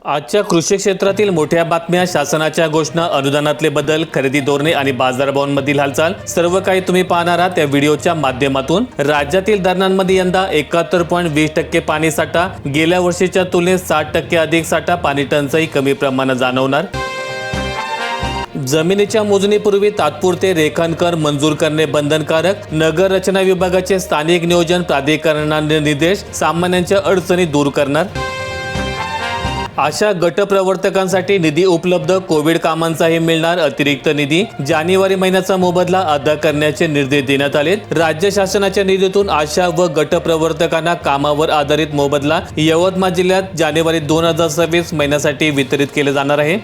आजच्या कृषी क्षेत्रातील मोठ्या बातम्या, शासनाच्या घोषणा, अनुदानातले बदल, खरेदी धोरणे आणि बाजारभावांमधील हालचाल सर्व काही तुम्ही पाहणार आहात त्या व्हिडिओच्या माध्यमातून। राज्यातील धरणांमध्ये यंदा 71.20% पाणी साठा, गेल्या वर्षीच्या तुलनेत 60% अधिक साठा, पाणी टंचाई कमी प्रमाणात जाणवणार। जमिनीच्या मोजणीपूर्वी तात्पुरते रेखांकन मंजूर करणे बंधनकारक, नगर रचना विभागाचे स्थानिक नियोजन प्राधिकरणाने निर्देश, सामान्यांच्या अडचणी दूर करणार। अशा गटप्रवर्तकांसाठी निधी उपलब्ध, कोविड कामांचाही मिळणार अतिरिक्त निधी, जानेवारी महिन्याचा मोबदला अदा करण्याचे निर्देश देण्यात आले। राज्य शासनाच्या निधीतून आशा व गटप्रवर्तकांना कामावर आधारित मोबदला यवतमाळ जिल्ह्यात जानेवारी 2026 महिन्यासाठी वितरित केले जाणार आहे।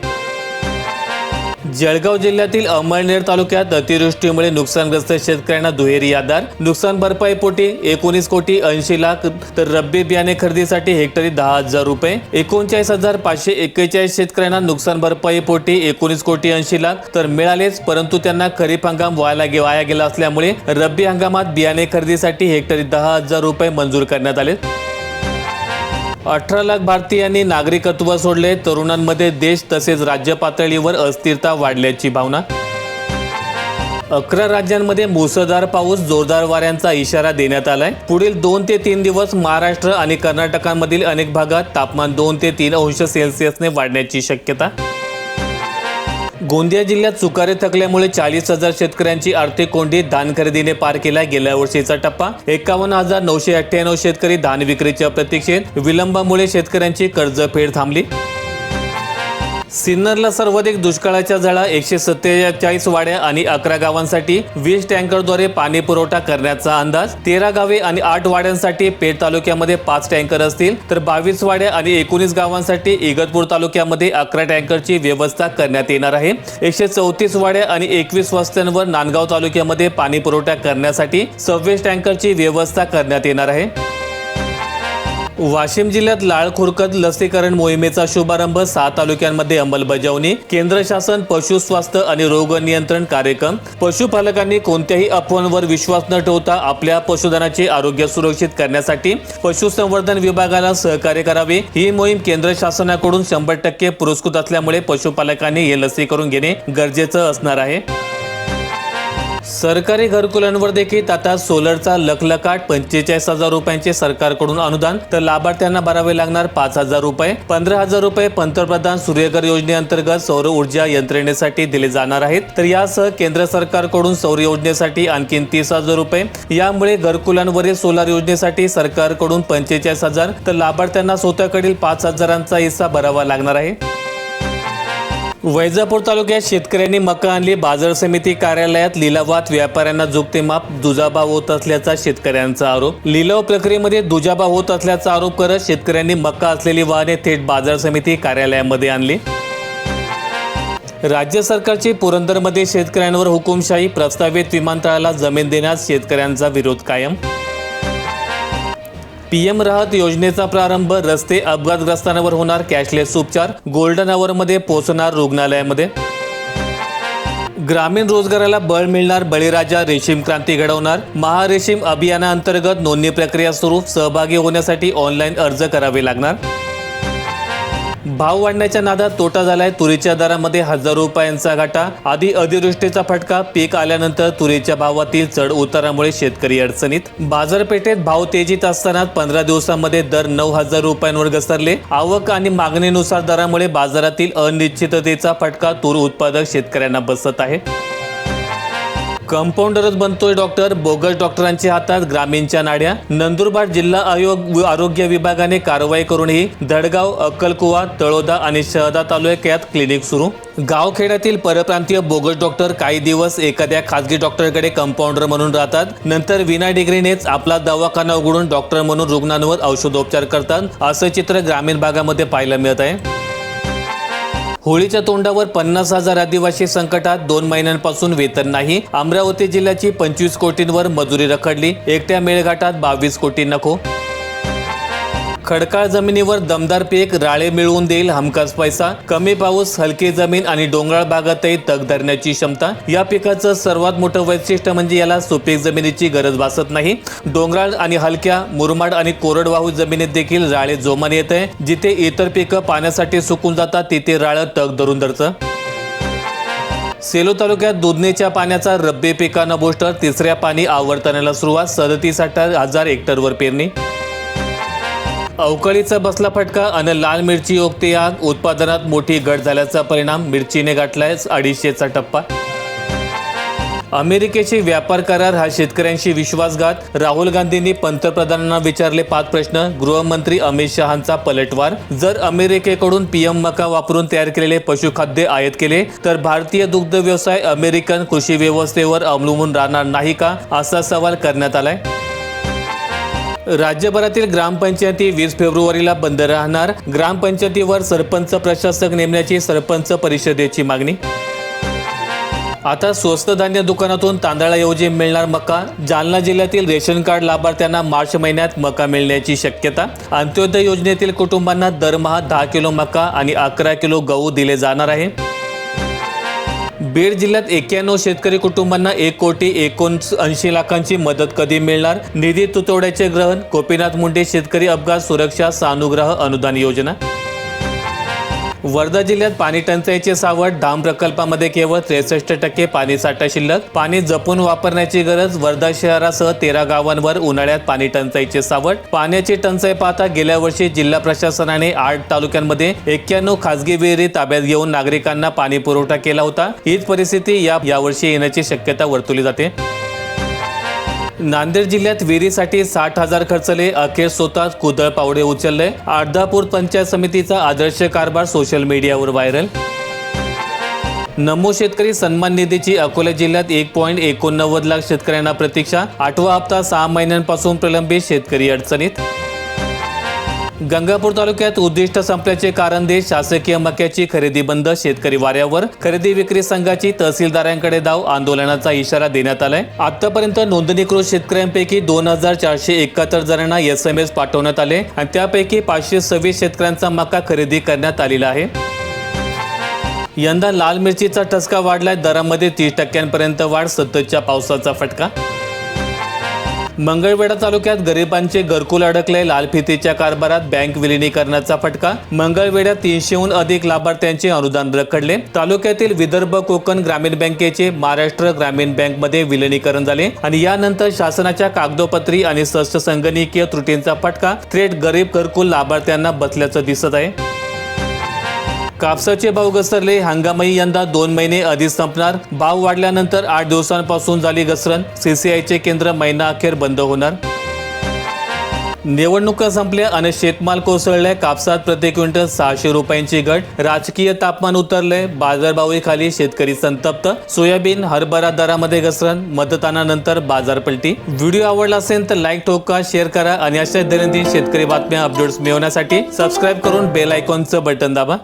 जळगाव जिल्ह्यातील अमळनेर तालुक्यात अतिवृष्टीमुळे नुकसानग्रस्त शेतकऱ्यांना दुहेरी आधार, नुकसान भरपाईपोटी 19 कोटी 80 लाख, तर रब्बी बियाणे खरेदीसाठी हेक्टरी 10,000 रुपये। 39,541 शेतकऱ्यांना नुकसान भरपाईपोटी 19 कोटी 80 लाख तर मिळालेच, परंतु त्यांना खरीप हंगाम वाया गेला असल्यामुळे रब्बी हंगामात बियाणे खरेदीसाठी हेक्टरी 10,000 रुपये मंजूर करण्यात आले। 18 लाख भारतीयांनी नागरिकत्व सोडले, तरुणांमध्ये देश तसेच राज्य पातळीवर अस्थिरता वाढल्याची भावना। 11 राज्यांमध्ये मुसळधार पाऊस, जोरदार वाऱ्यांचा इशारा देण्यात आलाय। पुढील 2 ते 3 दिवस महाराष्ट्र आणि कर्नाटकामधील अनेक भागात तापमान 2 ते 3 अंश सेल्सिअसने वाढण्याची शक्यता। गोंदिया जिल्ह्यात चुकारे थकल्यामुळे 40,000 शेतकऱ्यांची आर्थिक कोंडी, धान खरेदीने पार केला गेल्या वर्षीचा टप्पा। 51,998 शेतकरी धान विक्रीच्या प्रतीक्षेत, विलंबामुळे शेतकऱ्यांची कर्जफेड थांबली। सिन्नरला सर्वाधिक दुष्काळाच्या झळा, 147 वाड्या आणि 11 गावांसाठी 20 टँकरद्वारे पाणी पुरवठा करण्याचा अंदाज। 13 गावे आणि 8 वाड्यांसाठी पेठ तालुक्यामध्ये 5 टँकर असतील, तर 22 वाड्या आणि 19 गावांसाठी इगतपूर तालुक्यामध्ये 11 टँकरची व्यवस्था करण्यात येणार आहे। 134 वाड्या आणि 21 वस्त्यांवर नांदगाव तालुक्यामध्ये पाणी पुरवठा करण्यासाठी 26 टँकरची व्यवस्था करण्यात येणार आहे। वाशिम जिल्ह्यात लाळ खुरकत लसीकरण मोहिमेचा शुभारंभ, 6 तालुक्यांमध्ये अंमलबजावणी। केंद्र शासन पशु स्वास्थ्य आणि रोग नियंत्रण कार्यक्रम। पशुपालकांनी कोणत्याही अफवांवर विश्वास न ठेवता आपल्या पशुधनाचे आरोग्य सुरक्षित करण्यासाठी पशुसंवर्धन विभागाला सहकार्य करावे। ही मोहीम केंद्र शासनाकडून 100% पुरस्कृत असल्यामुळे पशुपालकांनी हे लसीकरण घेणे गरजेचं असणार आहे। सरकारी घरकुलांवर देखील आता सोलरचा लखलखाट, 45,000 रुपयांचे सरकारकडून अनुदान, तर लाभार्थ्यांना भरावे लागणार 5,000 रुपये। 15,000 रुपये पंतप्रधान सूर्यघर योजनेअंतर्गत सौर ऊर्जा यंत्रणेसाठी दिले जाणार आहेत, तर यासह केंद्र सरकारकडून सौर योजनेसाठी आणखी 30,000 रुपये। यामुळे घरकुलांवरील सोलार योजनेसाठी सरकारकडून 45,000 तर लाभार्थ्यांना स्वतःकडील 5,000चा हिस्सा भरावा लागणार आहे। वैजापूर तालुक्यात शेतकऱ्यांनी मका आणली, बाजार समिती कार्यालयात लिलावात व्यापाऱ्यांना झुकते माप, दुजाभाव होत असल्याचा शेतकऱ्यांचा आरोप। लिलाव प्रक्रियेमध्ये दुजाभाव होत असल्याचा आरोप करत शेतकऱ्यांनी मका असलेली वाहने थेट बाजार समिती कार्यालयामध्ये आणली। राज्य सरकारची पुरंदरमध्ये शेतकऱ्यांवर हुकुमशाही, प्रस्तावित विमानतळाला जमीन देण्यास शेतकऱ्यांचा विरोध कायम। PM राहत योजनेचा प्रारंभ, रस्ते अपघातग्रस्तांवर होणार कॅशलेस उपचार, गोल्डन आवरमध्ये पोहोचणार रुग्णालयामध्ये। ग्रामीण रोजगाराला बळ मिळणार, बळीराजा रेशीम क्रांती घडवणार, महारेशीम अभियानाअंतर्गत नोंदणी प्रक्रिया सुरू, सहभागी होण्यासाठी ऑनलाईन अर्ज करावे लागणार। भाव वाढण्याच्या नादात तोटा झालाय, तुरीच्या दरामध्ये हजारो रुपयांचा घाटा, आधी अतिवृष्टीचा फटका, पीक आल्यानंतर तुरीच्या भावातील चढ उतारामुळे शेतकरी अडचणीत। बाजारपेठेत भाव तेजीत असताना 15 दिवसांमध्ये दर 9,000 रुपयांवर घसरले, आवक आणि मागणीनुसार दरामुळे बाजारातील अनिश्चिततेचा फटका तूर उत्पादक शेतकऱ्यांना बसत आहे। कंपाऊंडरच बनतोय डॉक्टर, बोगस डॉक्टरांच्या हातात ग्रामीणच्या नाड्या, नंदुरबार जिल्हा आरोग्य विभागाने कारवाई करूनही धडगाव, अक्कलकुवा, तळोदा आणि शहादा तालुक्यात क्लिनिक सुरू। गावखेड्यातील परप्रांतीय बोगस डॉक्टर काही दिवस एखाद्या खासगी डॉक्टरकडे कंपाऊंडर म्हणून राहतात, नंतर विना डिग्रीनेच आपला दवाखाना उघडून डॉक्टर म्हणून रुग्णांवर औषधोपचार करतात, असं चित्र ग्रामीण भागामध्ये पाहायला मिळत आहे। होळीच्या तोंडावर 50,000 आदिवासी संकटात, 2 महिन्यांपासून वेतन नाही। अमरावती जिल्ह्याची 25 कोटींवर मजुरी रखडली, एकट्या मेळघाटात 22 कोटी नको। खडकाळ जमिनीवर दमदार पीक, राळे मिळवून देईल हमखास पैसा, कमी पाऊस, हलकी जमीन आणि डोंगराळ भागातही तग धरण्याची क्षमता. या पिकाचं सर्वात मोठं वैशिष्ट्य म्हणजे याला सुपीक जमिनीची गरज भासत नाही. डोंगराळ आणि हलक्या, मुरमाड आणि कोरडवाहू जमिनीत देखील राळे जोमाने येते. जिथे इतर पिकं पाण्यासाठी सुकून जातात तिथे राळं तग धरून धरतं. सेलू तालुक्यात दुधनेच्या पाण्याचा रब्बी पिकांना बूस्टर, तिसऱ्या पाणी आवर्तनाला सुरुवात, 37,000 हेक्टरवर पेरणी. अवकाळीचा बसला फटका आणि लाल मिरची ओकते आग, उत्पादनात मोठी घट झाल्याचा परिणाम, मिरचीने गाठलाय 250चा टप्पा. अमेरिकेशी व्यापार करार हा शेतकऱ्यांशी विश्वासघात, राहुल गांधींनी पंतप्रधानांना विचारले 5 प्रश्न, गृहमंत्री अमित शहांचा पलटवार. जर अमेरिकेकडून पीएम मका वापरून तयार केलेले पशुखाद्य आयात केले तर भारतीय दुग्ध व्यवसाय अमेरिकन कृषी व्यवस्थेवर अवलंबून राहणार नाही का, असा सवाल करण्यात आलाय. राज्यभरातील ग्रामपंचायती 20 फेब्रुवारीला बंद राहणार, ग्रामपंचायतीवर सरपंच प्रशासक नेमण्याची सरपंच परिषदेची मागणी. आता स्वस्त धान्य दुकानातून तांदळाऐवजी मिळणार मका, जालना जिल्ह्यातील रेशन कार्ड लाभार्थ्यांना मार्च महिन्यात मका मिळण्याची शक्यता. अंत्योदय योजनेतील कुटुंबांना दरमहा 10 किलो मका आणि 11 किलो गहू दिले जाणार आहे. बीड जिल्ह्यात 91 शेतकरी कुटुंबांना 1,79,80,00,000ची मदत कधी मिळणार, निधी तुटवड्याचे ग्रहण, गोपीनाथ मुंडे शेतकरी अपघात सुरक्षा सानुग्रह अनुदान योजना. वर्धा जिल्ह्यात पाणी टंचाईचे सावट, धाम प्रकल्पामध्ये केवळ 63% पाणीसाठा शिल्लक, पाणी जपून वापरण्याची गरज. वर्धा शहरासह 13 गावांवर उन्हाळ्यात पाणी टंचाईचे सावट. पाण्याची टंचाई पाहता गेल्या वर्षी जिल्हा प्रशासनाने 8 तालुक्यांमध्ये 91 खासगी विहिरी ताब्यात घेऊन नागरिकांना पाणी पुरवठा केला होता. हीच परिस्थिती यावर्षी येण्याची शक्यता वर्तवली जाते. नांदेड जिल्ह्यात विहिरीसाठी 60,000 खर्चले, अखेर स्वतःच कुदळ पावडे उचलले. अर्धापूर पंचायत समितीचा आदर्श कारभार सोशल मीडियावर व्हायरल. नमो शेतकरी सन्मान निधीची अकोला जिल्ह्यात 1.89 लाख शेतकऱ्यांना प्रतीक्षा, 8वा हप्ता 6 महिन्यांपासून प्रलंबित, शेतकरी अडचणीत. गंगापूर तालुक्यात उद्दिष्ट संपल्याचे कारण देश, शासकीय मक्याची खरेदी बंद, शेतकरी वाऱ्यावर. खरेदी विक्री संघाची तहसीलदारांकडे धाव, आंदोलनाचा इशारा देण्यात आलाय. आतापर्यंत नोंदणीकृत शेतकऱ्यांपैकी 2,471 जणांना SMS पाठवण्यात आले आणि त्यापैकी 526 शेतकऱ्यांचा मका खरेदी करण्यात आलेला आहे. यंदा लाल मिरचीचा ठसका वाढलाय, दरामध्ये 30% वाढ, सततच्या पावसाचा फटका. मंगळवेढा तालुक्यात गरिबांचे घरकुल अडकले, लाल फितीच्या कारभारात बँक विलिनीकरणाचा फटका. मंगळवेढ्यात 300हून अधिक लाभार्थ्यांचे अनुदान रखडले. तालुक्यातील विदर्भ कोकण ग्रामीण बँकेचे महाराष्ट्र ग्रामीण बँकमध्ये विलिनीकरण झाले आणि यानंतर शासनाच्या कागदोपत्री आणि संगणकीय त्रुटींचा फटका थेट गरीब घरकुल लाभार्थ्यांना बसल्याचं दिसत आहे. कापसाचे भाव घसरले, हंगामही यंदा 2 महिने आधीच संपणार. भाव वाढल्यानंतर 8 दिवसांपासून झाली घसरण, CCIचे केंद्र महिना अखेर बंद होणार. निवडणुका संपल्या आणि शेतमाल कोसळलाय, कापसात प्रति क्विंटल 600 रुपयांची घट. राजकीय तापमान उतरलंय, बाजारभावही खाली, शेतकरी संतप्त. सोयाबीन, हरभरा दरामध्ये घसरण, मतदानानंतर बाजारपलटी. व्हिडिओ आवडला असेल तर लाईक ठोका, शेअर करा आणि अशा दैनंदिन शेतकरी बातम्या अपडेट्स मिळवण्यासाठी सबस्क्राईब करून बेल आयकॉनचं बटन दाबा.